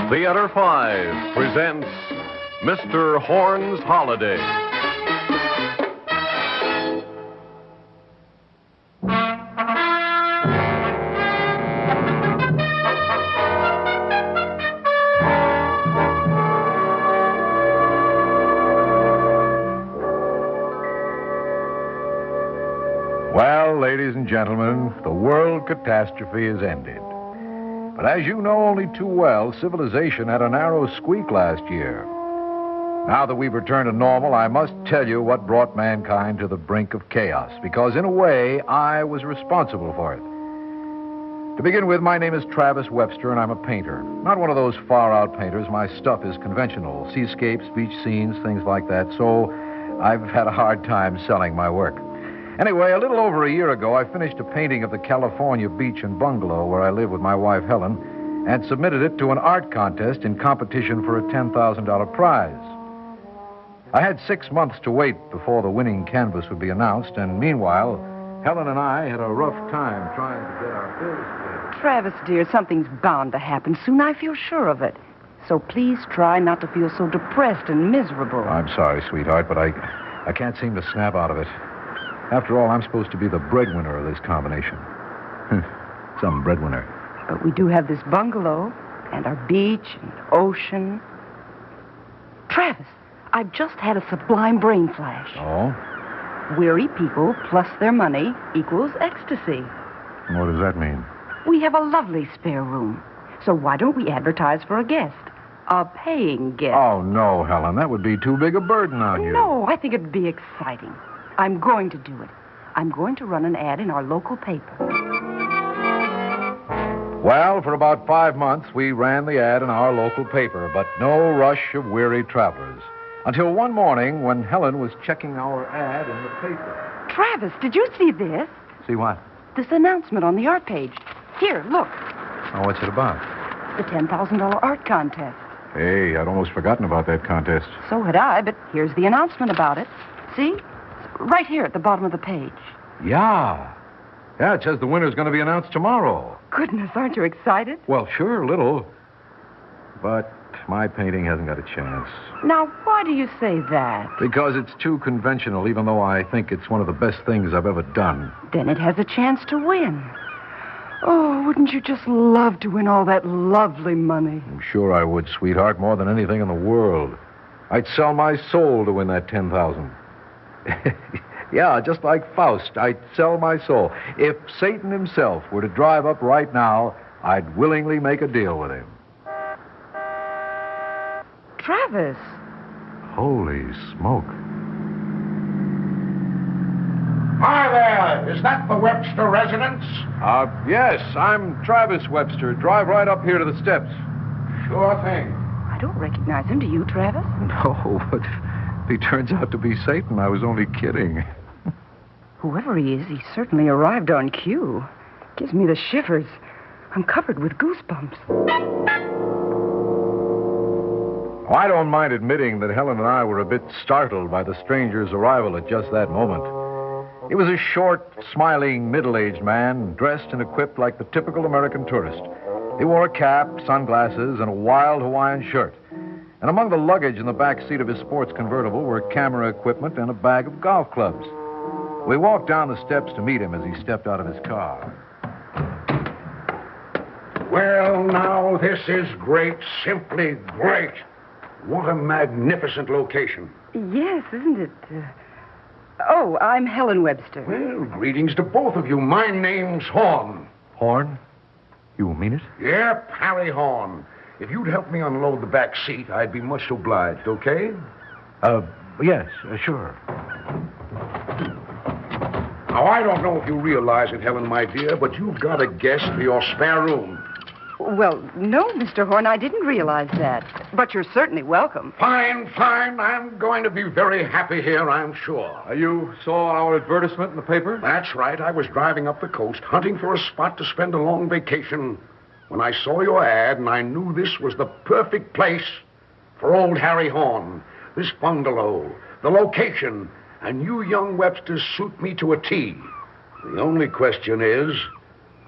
Theater 5 presents Mr. Horns' Holiday. Well, ladies and gentlemen, the world catastrophe is ended. But as you know only too well, civilization had a narrow squeak last year. Now that we've returned to normal, I must tell you what brought mankind to the brink of chaos, because in a way, I was responsible for it. To begin with, my name is Travis Webster, and I'm a painter. Not one of those far-out painters. My stuff is conventional. Seascapes, beach scenes, things like that. So I've had a hard time selling my work. Anyway, a little over a year ago, I finished a painting of the California beach and bungalow where I live with my wife, Helen, and submitted it to an art contest in competition for a $10,000 prize. I had 6 months to wait before the winning canvas would be announced, and meanwhile, Helen and I had a rough time trying to get our bills paid. Travis, dear, something's bound to happen soon. I feel sure of it. So please try not to feel so depressed and miserable. I'm sorry, sweetheart, but I can't seem to snap out of it. After all, I'm supposed to be the breadwinner of this combination. Some breadwinner. But we do have this bungalow and our beach and ocean. Travis, I've just had a sublime brain flash. Oh? Weary people plus their money equals ecstasy. What does that mean? We have a lovely spare room. So why don't we advertise for a guest? A paying guest. Oh, no, Helen. That would be too big a burden on you. No, I think it'd be exciting. I'm going to do it. I'm going to run an ad in our local paper. Well, for about 5 months, we ran the ad in our local paper, but no rush of weary travelers. Until one morning when Helen was checking our ad in the paper. Travis, did you see this? See what? This announcement on the art page. Here, look. Oh, what's it about? The $10,000 art contest. Hey, I'd almost forgotten about that contest. So had I, but here's the announcement about it. See? Right here at the bottom of the page. Yeah. Yeah, it says the winner's going to be announced tomorrow. Goodness, aren't you excited? Well, sure, a little. But my painting hasn't got a chance. Now, why do you say that? Because it's too conventional, even though I think it's one of the best things I've ever done. Then it has a chance to win. Oh, wouldn't you just love to win all that lovely money? I'm sure I would, sweetheart, more than anything in the world. I'd sell my soul to win that $10,000. Yeah, just like Faust, I'd sell my soul. If Satan himself were to drive up right now, I'd willingly make a deal with him. Travis. Holy smoke. Hi there. Is that the Webster residence? Yes, I'm Travis Webster. Drive right up here to the steps. Sure thing. I don't recognize him. Do you, Travis? No, but if he turns out to be Satan, I was only kidding. Whoever he is, he certainly arrived on cue. Gives me the shivers. I'm covered with goosebumps. Oh, I don't mind admitting that Helen and I were a bit startled by the stranger's arrival at just that moment. He was a short, smiling, middle-aged man, dressed and equipped like the typical American tourist. He wore a cap, sunglasses, and a wild Hawaiian shirt. And among the luggage in the back seat of his sports convertible were camera equipment and a bag of golf clubs. We walked down the steps to meet him as he stepped out of his car. Well, now, this is great. Simply great. What a magnificent location. Yes, isn't it? Oh, I'm Helen Webster. Well, greetings to both of you. My name's Horn. Horn? You mean it? Yep, Harry Horn. If you'd help me unload the back seat, I'd be much obliged, okay? Yes, sure. Now, I don't know if you realize it, Helen, my dear, but you've got a guest for your spare room. Well, no, Mr. Horn, I didn't realize that. But you're certainly welcome. Fine, fine. I'm going to be very happy here, I'm sure. You saw our advertisement in the paper? That's right. I was driving up the coast, hunting for a spot to spend a long vacation, when I saw your ad, and I knew this was the perfect place for old Harry Horn. This bungalow, the location, and you young Websters suit me to a T. The only question is,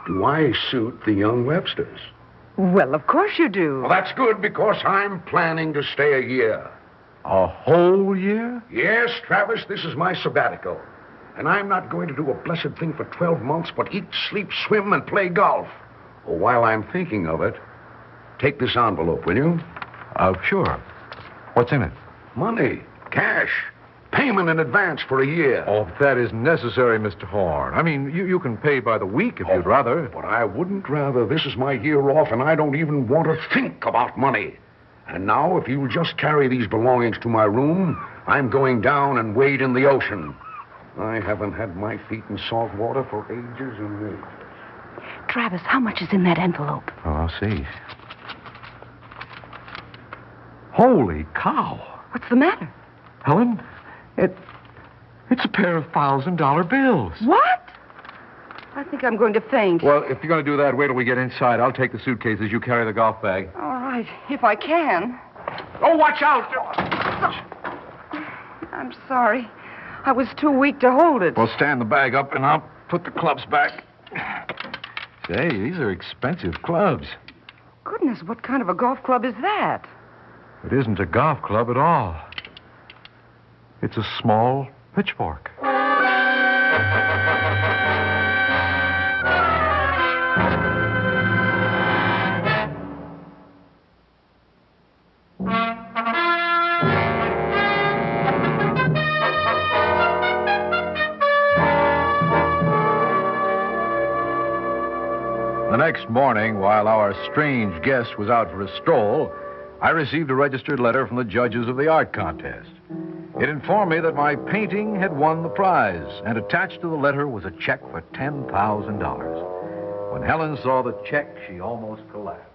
do I suit the young Websters? Well, of course you do. Well, that's good because I'm planning to stay a year. A whole year? Yes, Travis, this is my sabbatical. And I'm not going to do a blessed thing for 12 months but eat, sleep, swim, and play golf. Oh, while I'm thinking of it, take this envelope, will you? Sure. What's in it? Money, cash, payment in advance for a year. Oh, that isn't necessary, Mr. Horn. I mean, you can pay by the week if you'd rather. But I wouldn't rather. This is my year off, and I don't even want to think about money. And now, if you'll just carry these belongings to my room, I'm going down and wade in the ocean. I haven't had my feet in salt water for ages and ages. Travis, how much is in that envelope? Oh, I'll see. Holy cow. What's the matter? Helen, it's a pair of $1,000 bills. What? I think I'm going to faint. Well, if you're going to do that, wait till we get inside. I'll take the suitcases. You carry the golf bag. All right, if I can. Oh, watch out! I'm sorry. I was too weak to hold it. Well, stand the bag up, and I'll put the clubs back. Say, these are expensive clubs. Goodness, what kind of a golf club is that? It isn't a golf club at all. It's a small pitchfork. The next morning, while our strange guest was out for a stroll, I received a registered letter from the judges of the art contest. It informed me that my painting had won the prize, and attached to the letter was a check for $10,000. When Helen saw the check, she almost collapsed.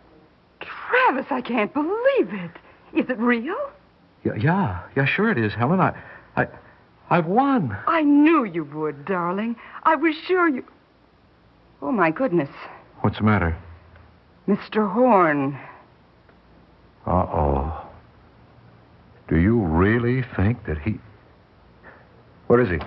Travis, I can't believe it. Is it real? Yeah, sure it is, Helen. I've won. I knew you would, darling. I was sure you... Oh, my goodness. What's the matter? Mr. Horn. Uh-oh. Do you really think that he... Where is he?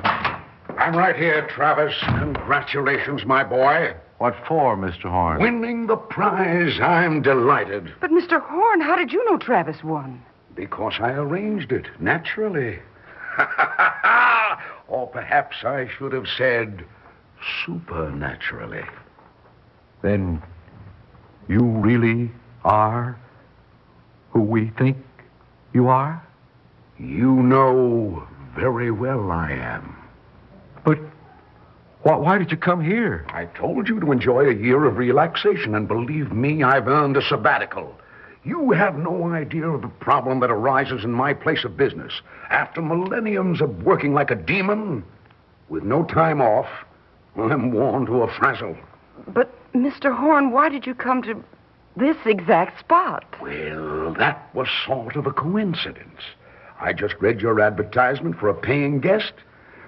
I'm right here, Travis. Congratulations, my boy. What for, Mr. Horn? Winning the prize. I'm delighted. But, Mr. Horn, how did you know Travis won? Because I arranged it, naturally. Or perhaps I should have said supernaturally. Then you really are who we think you are? You know very well I am. But why did you come here? I told you to enjoy a year of relaxation, and believe me, I've earned a sabbatical. You have no idea of the problem that arises in my place of business. After millenniums of working like a demon, with no time off, I'm worn to a frazzle. But, Mr. Horn, why did you come to this exact spot? Well, that was sort of a coincidence. I just read your advertisement for a paying guest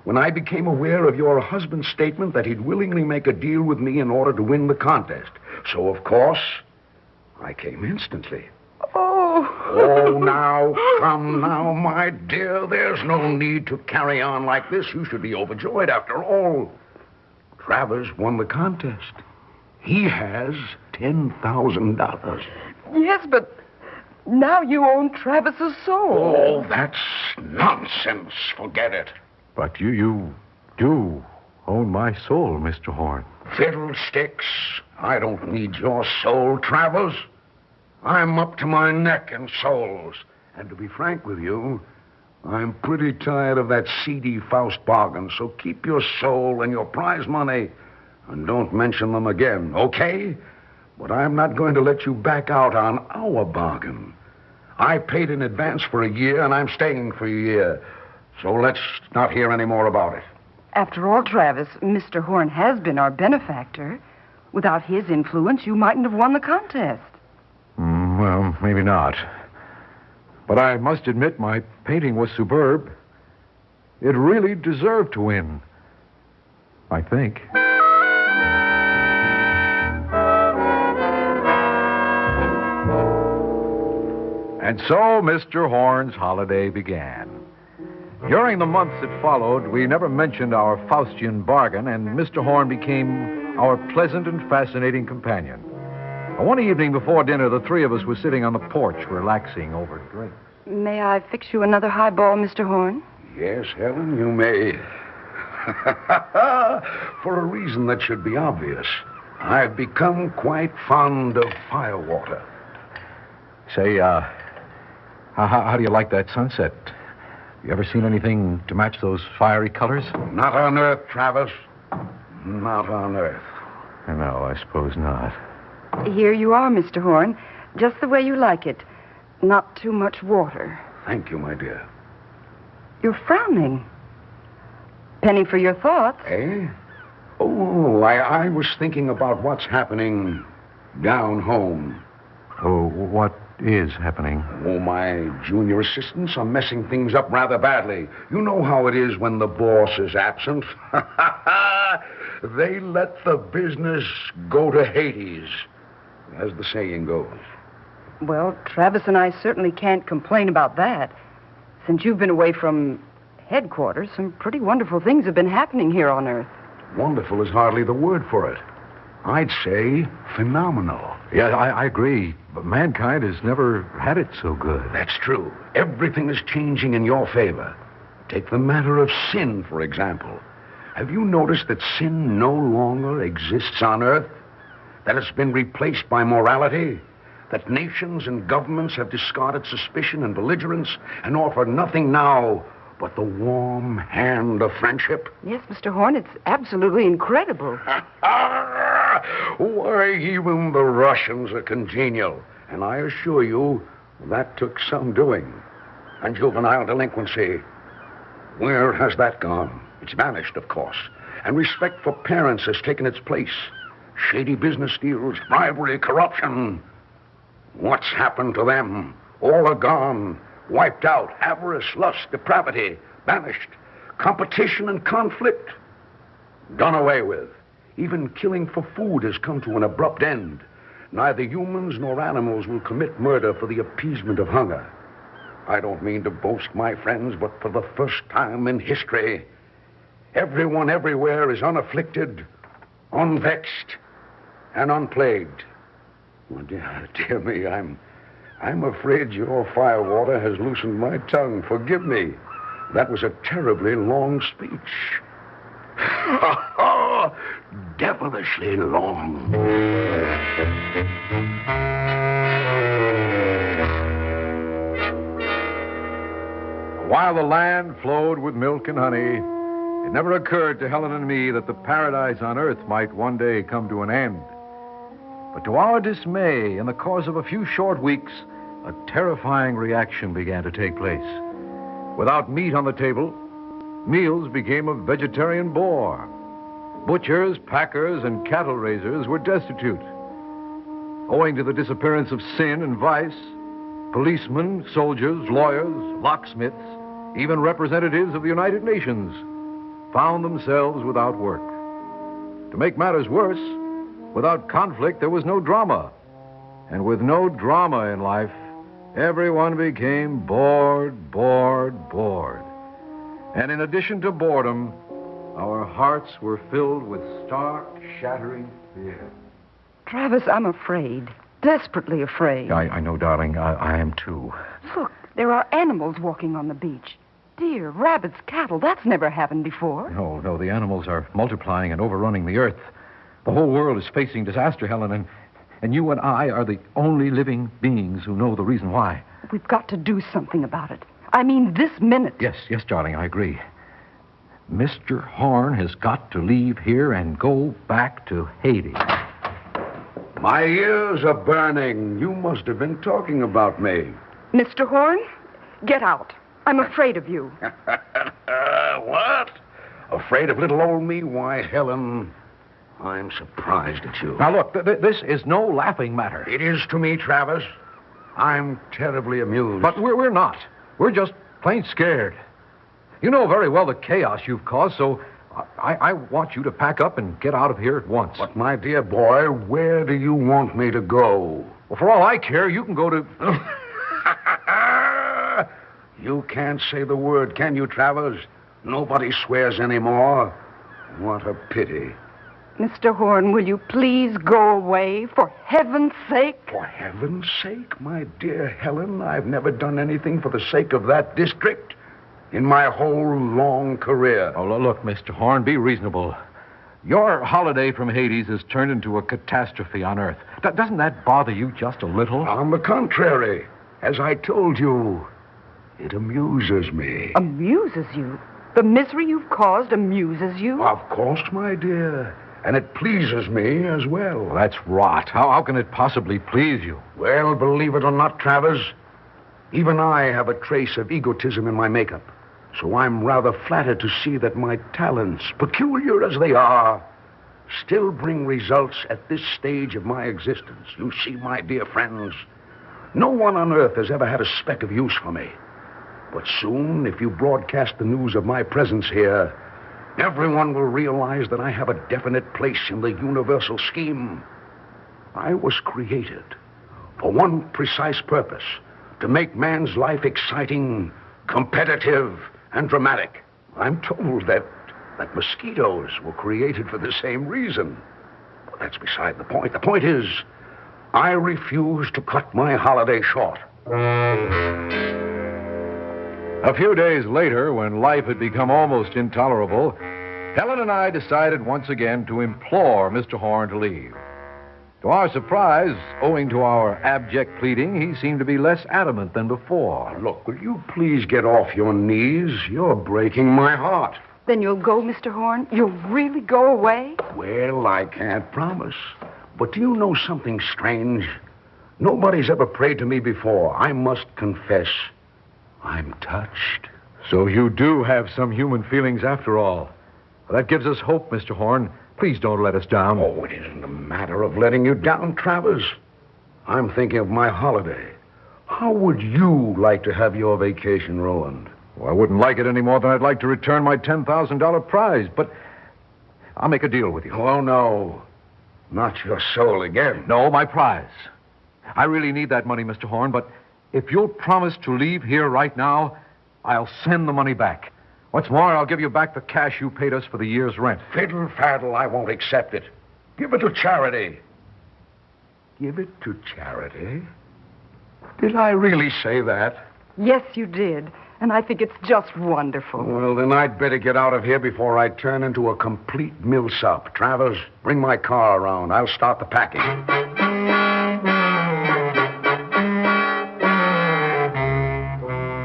when I became aware of your husband's statement that he'd willingly make a deal with me in order to win the contest. So, of course, I came instantly. Oh. Oh, now, come now, my dear. There's no need to carry on like this. You should be overjoyed after all. Travers won the contest. He has $10,000. Yes, but now you own Travis's soul. Oh, that's nonsense. Forget it. But you do own my soul, Mr. Horn. Fiddlesticks. I don't need your soul, Travers. I'm up to my neck in souls. And to be frank with you, I'm pretty tired of that seedy Faust bargain, so keep your soul and your prize money and don't mention them again, okay? But I'm not going to let you back out on our bargain. I paid in advance for a year, and I'm staying for a year. So let's not hear any more about it. After all, Travis, Mr. Horn has been our benefactor. Without his influence, you mightn't have won the contest. Well, maybe not. But I must admit my painting was superb. It really deserved to win. I think. And so Mr. Horn's holiday began. During the months that followed, we never mentioned our Faustian bargain, and Mr. Horn became our pleasant and fascinating companion. One evening before dinner, the three of us were sitting on the porch, relaxing over drinks. May I fix you another highball, Mr. Horn? Yes, Helen, you may. For a reason that should be obvious, I've become quite fond of firewater. Say, how do you like that sunset? You ever seen anything to match those fiery colors? Not on Earth, Travis. Not on Earth. No, I suppose not. Here you are, Mr. Horn. Just the way you like it. Not too much water. Thank you, my dear. You're frowning. Penny for your thoughts. Eh? Oh, I was thinking about what's happening down home. Oh, what is happening? Oh, my junior assistants are messing things up rather badly. You know how it is when the boss is absent. They let the business go to Hades, as the saying goes. Well, Travis and I certainly can't complain about that. Since you've been away from headquarters, some pretty wonderful things have been happening here on Earth. Wonderful is hardly the word for it. I'd say phenomenal. Yeah, I agree. But mankind has never had it so good. That's true. Everything is changing in your favor. Take the matter of sin, for example. Have you noticed that sin no longer exists on Earth? That it's been replaced by morality? That nations and governments have discarded suspicion and belligerence and offer nothing now but the warm hand of friendship? Yes, Mr. Horn, it's absolutely incredible. Why, even the Russians are congenial. And I assure you, that took some doing. And juvenile delinquency, where has that gone? It's vanished, of course. And respect for parents has taken its place. Shady business deals, bribery, corruption. What's happened to them? All are gone. Wiped out. Avarice, lust, depravity, banished. Competition and conflict, done away with. Even killing for food has come to an abrupt end. Neither humans nor animals will commit murder for the appeasement of hunger. I don't mean to boast, my friends, but for the first time in history, everyone everywhere is unafflicted, unvexed, and unplagued. Oh, dear me, I'm afraid your firewater has loosened my tongue. Forgive me. That was a terribly long speech. Devilishly long. While the land flowed with milk and honey, it never occurred to Helen and me that the paradise on Earth might one day come to an end. But to our dismay, in the course of a few short weeks, a terrifying reaction began to take place. Without meat on the table, meals became a vegetarian bore. Butchers, packers, and cattle raisers were destitute. Owing to the disappearance of sin and vice, policemen, soldiers, lawyers, locksmiths, even representatives of the United Nations found themselves without work. To make matters worse, without conflict, there was no drama. And with no drama in life, everyone became bored. And in addition to boredom, our hearts were filled with stark, shattering fear. Travis, I'm afraid. Desperately afraid. I know, darling. I am too. Look, there are animals walking on the beach. Deer, rabbits, cattle. That's never happened before. No, the animals are multiplying and overrunning the earth. The whole world is facing disaster, Helen, and you and I are the only living beings who know the reason why. We've got to do something about it. I mean, this minute. Yes, darling, I agree. Mr. Horn has got to leave here and go back to Hades. My ears are burning. You must have been talking about me. Mr. Horn, get out. I'm afraid of you. What? Afraid of little old me? Why, Helen, I'm surprised at you. Now, look, this is no laughing matter. It is to me, Travis. I'm terribly amused. But we're not. We're just plain scared. You know very well the chaos you've caused, so I want you to pack up and get out of here at once. But, my dear boy, where do you want me to go? Well, for all I care, you can go to... You can't say the word, can you, Travers? Nobody swears anymore. What a pity. Mr. Horn, will you please go away, for heaven's sake? For heaven's sake, my dear Helen, I've never done anything for the sake of that district in my whole long career. Oh, look, Mr. Horn, be reasonable. Your holiday from Hades has turned into a catastrophe on Earth. Doesn't that bother you just a little? On the contrary, as I told you, it amuses me. Amuses you? The misery you've caused amuses you? Of course, my dear. And it pleases me as well. Well, that's rot. How can it possibly please you? Well, believe it or not, Travers, even I have a trace of egotism in my makeup. So I'm rather flattered to see that my talents, peculiar as they are, still bring results at this stage of my existence. You see, my dear friends, no one on earth has ever had a speck of use for me. But soon, if you broadcast the news of my presence here, everyone will realize that I have a definite place in the universal scheme. I was created for one precise purpose, to make man's life exciting, competitive, and dramatic. I'm told that mosquitoes were created for the same reason. But that's beside the point. The point is, I refuse to cut my holiday short. A few days later, when life had become almost intolerable, Helen and I decided once again to implore Mr. Horn to leave. To our surprise, owing to our abject pleading, he seemed to be less adamant than before. Look, will you please get off your knees? You're breaking my heart. Then you'll go, Mr. Horn? You'll really go away? Well, I can't promise. But do you know something strange? Nobody's ever prayed to me before. I must confess, I'm touched. So you do have some human feelings after all. Well, that gives us hope, Mr. Horn. Please don't let us down. Oh, it isn't a matter of letting you down, Travers. I'm thinking of my holiday. How would you like to have your vacation ruined? Well, I wouldn't like it any more than I'd like to return my $10,000 prize, but I'll make a deal with you. Oh, no. Not your soul again. No, my prize. I really need that money, Mr. Horn, but if you'll promise to leave here right now, I'll send the money back. What's more, I'll give you back the cash you paid us for the year's rent. Fiddle-faddle, I won't accept it. Give it to charity. Give it to charity? Did I really say that? Yes, you did. And I think it's just wonderful. Well, then I'd better get out of here before I turn into a complete milksop. Travers, bring my car around. I'll start the packing.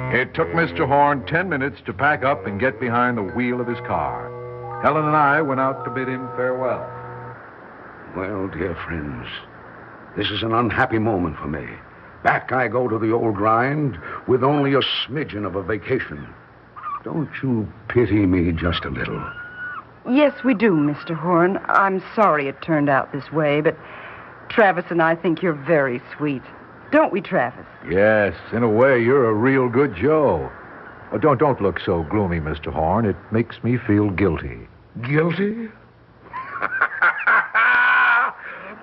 It took Mr. Horn 10 minutes to pack up and get behind the wheel of his car. Helen and I went out to bid him farewell. Well, dear friends, this is an unhappy moment for me. Back I go to the old grind with only a smidgen of a vacation. Don't you pity me just a little? Yes, we do, Mr. Horn. I'm sorry it turned out this way, but Travis and I think you're very sweet. Don't we, Travis? Yes, in a way, you're a real good Joe. Oh, don't look so gloomy, Mr. Horn. It makes me feel guilty. Guilty?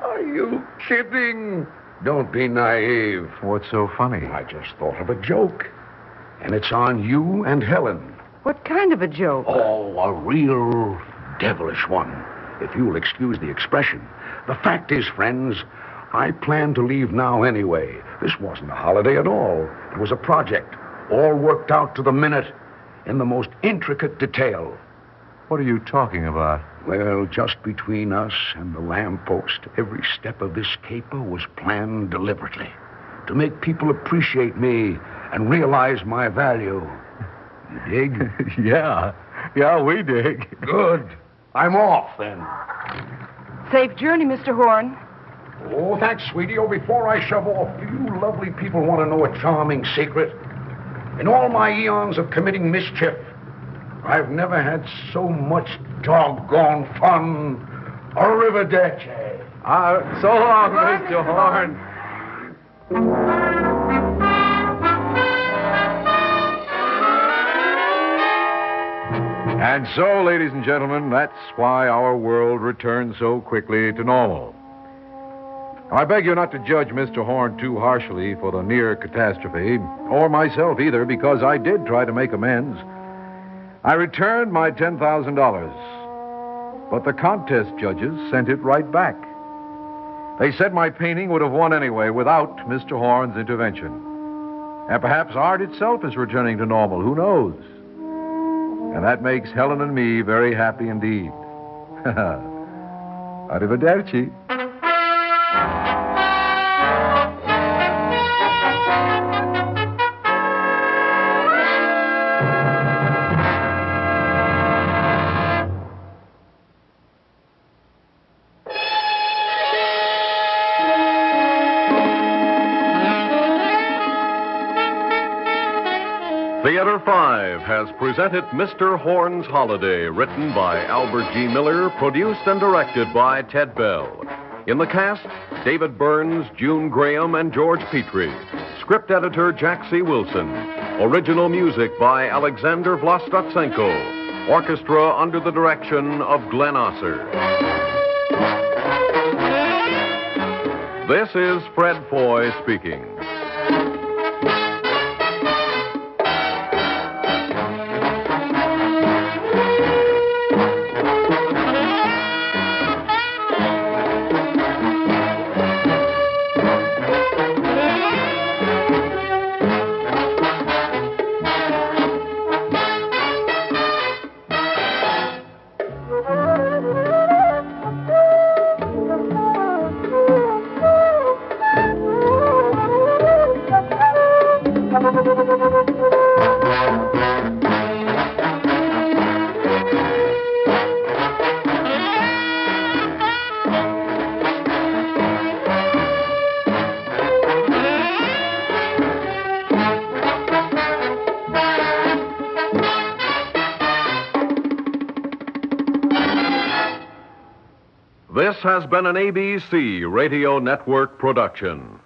Are you kidding? Don't be naive. What's so funny? I just thought of a joke. And it's on you and Helen. What kind of a joke? Oh, a real devilish one, if you'll excuse the expression. The fact is, friends, I plan to leave now anyway. This wasn't a holiday at all. It was a project, all worked out to the minute, in the most intricate detail. What are you talking about? Well, just between us and the lamppost, every step of this caper was planned deliberately to make people appreciate me and realize my value. You dig? Yeah, we dig. Good. I'm off, then. Safe journey, Mr. Horn. Oh, thanks, sweetie. Oh, before I shove off, do you lovely people want to know a charming secret? In all my eons of committing mischief, I've never had so much doggone fun. Arrivederci. So long, Mr. Horn. And so, ladies and gentlemen, that's why our world returned so quickly to normal. I beg you not to judge Mr. Horn too harshly for the near catastrophe, or myself either, because I did try to make amends. I returned my $10,000, but the contest judges sent it right back. They said my painting would have won anyway without Mr. Horn's intervention. And perhaps art itself is returning to normal, who knows? And that makes Helen and me very happy indeed. Arrivederci. Theater 5 has presented Mr. Horns' Holiday, written by Albert G. Miller, produced and directed by Ted Bell. In the cast, David Burns, June Graham, and George Petrie. Script editor, Jack C. Wilson. Original music by Alexander Vlastotsenko. Orchestra under the direction of Glenn Osser. This is Fred Foy speaking. This has been an ABC Radio Network production.